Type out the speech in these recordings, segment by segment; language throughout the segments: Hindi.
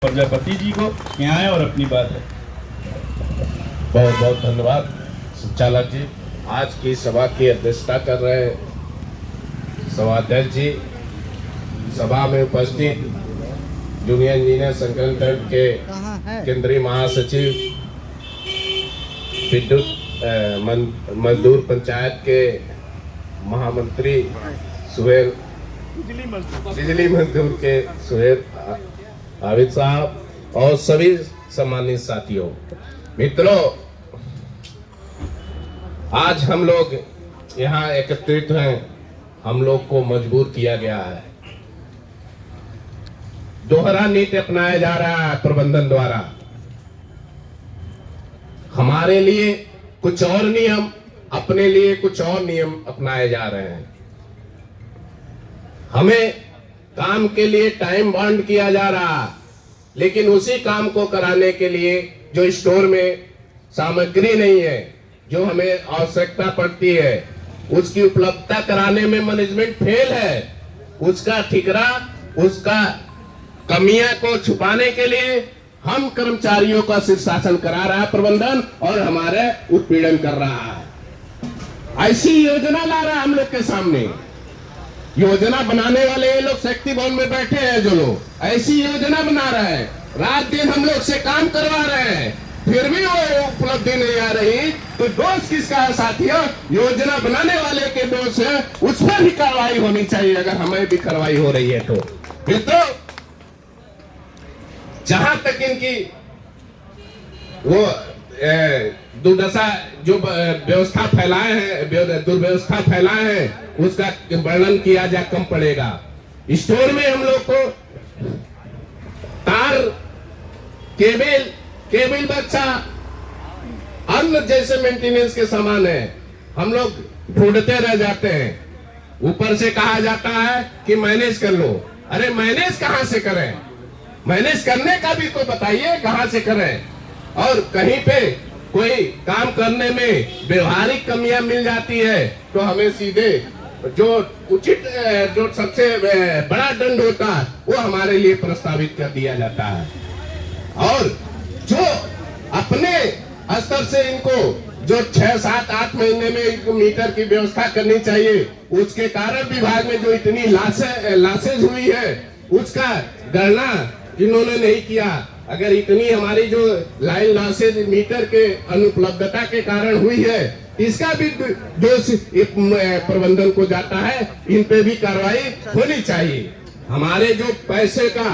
प्रजापति जी को यहाँ आए और अपनी बात है। बहुत बहुत धन्यवाद संचालक जी। आज की सभा की अध्यक्षता कर रहे सभाध्यक्ष जी, सभा में उपस्थित जूनियर इंजीनियर संगठन के केंद्रीय महासचिव, विद्युत मजदूर पंचायत के महामंत्री सुहेल, बिजली मजदूर के सुहेल आबिद साहब और सभी सम्मानित साथियों, मित्रों, आज हम लोग यहाँ एकत्रित हैं। हम लोग को मजबूर किया गया है, दोहरा नीति अपनाया जा रहा है प्रबंधन द्वारा। हमारे लिए कुछ और नियम, अपने लिए कुछ और नियम अपनाए जा रहे हैं। हमें काम के लिए टाइम बाउंड किया जा रहा, लेकिन उसी काम को कराने के लिए जो स्टोर में सामग्री नहीं है, जो हमें आवश्यकता पड़ती है, उसकी उपलब्धता कराने में मैनेजमेंट फेल है। उसका ठिकरा, उसका कमियां को छुपाने के लिए हम कर्मचारियों का शीर्षासन करा रहा है प्रबंधन, और हमारे उत्पीड़न कर रहा है। ऐसी योजना ला रहा है हम लोग के सामने। योजना बनाने वाले ये लोग शक्ति भवन में बैठे हैं, जो लोग ऐसी योजना बना रहे हैं, रात दिन हम लोग से काम करवा रहे हैं, फिर भी वो उपलब्धि नहीं आ रही। तो दोष किसका है साथियों? योजना बनाने वाले के दोष है। उस पर भी कार्रवाई होनी चाहिए अगर हमें भी कार्रवाई हो रही है तो। मित्रों, जहां तक इनकी वो दुर्दशा जो व्यवस्था फैलाए हैं, दुर्व्यवस्था फैलाए हैं, उसका वर्णन किया जा कम पड़ेगा। स्टोर में हम लोग को तार, केबल बक्सा, अन्य जैसे मेंटेनेंस के सामान है, हम लोग ढूंढते रह जाते हैं। ऊपर से कहा जाता है कि मैनेज कर लो। अरे मैनेज कहां से करें? मैनेज करने का भी तो बताइए, कहां से करें? और कहीं पे कोई काम करने में व्यवहारिक कमियां मिल जाती है तो हमें सीधे जो उचित, जो सबसे बड़ा दंड होता है, वो हमारे लिए प्रस्तावित कर दिया जाता है। और जो अपने स्तर से इनको जो 6, 7, 8 महीने में इनको मीटर की व्यवस्था करनी चाहिए, उसके कारण विभाग में जो इतनी लासेज हुई है, उसका गणना इन्होंने नहीं किया। अगर इतनी हमारी जो लाइन लॉसेज मीटर के अनुपलब्धता के कारण हुई है, इसका भी दोष प्रबंधन को जाता है। इन पे भी कार्रवाई होनी चाहिए। हमारे जो पैसे का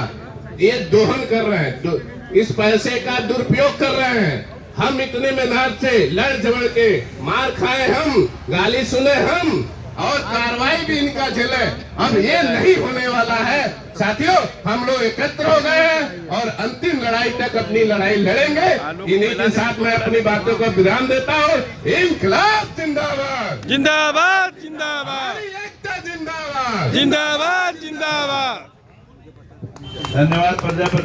ये दोहन कर रहे हैं, इस पैसे का दुरुपयोग कर रहे हैं। हम इतने मेहनत से लड़ झगड़ के मार खाए, हम गाली सुने, हम और कार्रवाई भी इनका झेले। अब ये नहीं होने वाला है साथियों। हम लोग एकत्र हो गए हैं और अंतिम लड़ाई तक अपनी लड़ाई लड़ेंगे। इन्हीं के साथ मैं अपनी बातों को विराम देता हूँ। इनकलाब जिंदाबाद, जिंदाबाद, जिंदाबाद, एकता जिंदाबाद, जिंदाबाद, जिंदाबाद। धन्यवाद प्रजापति।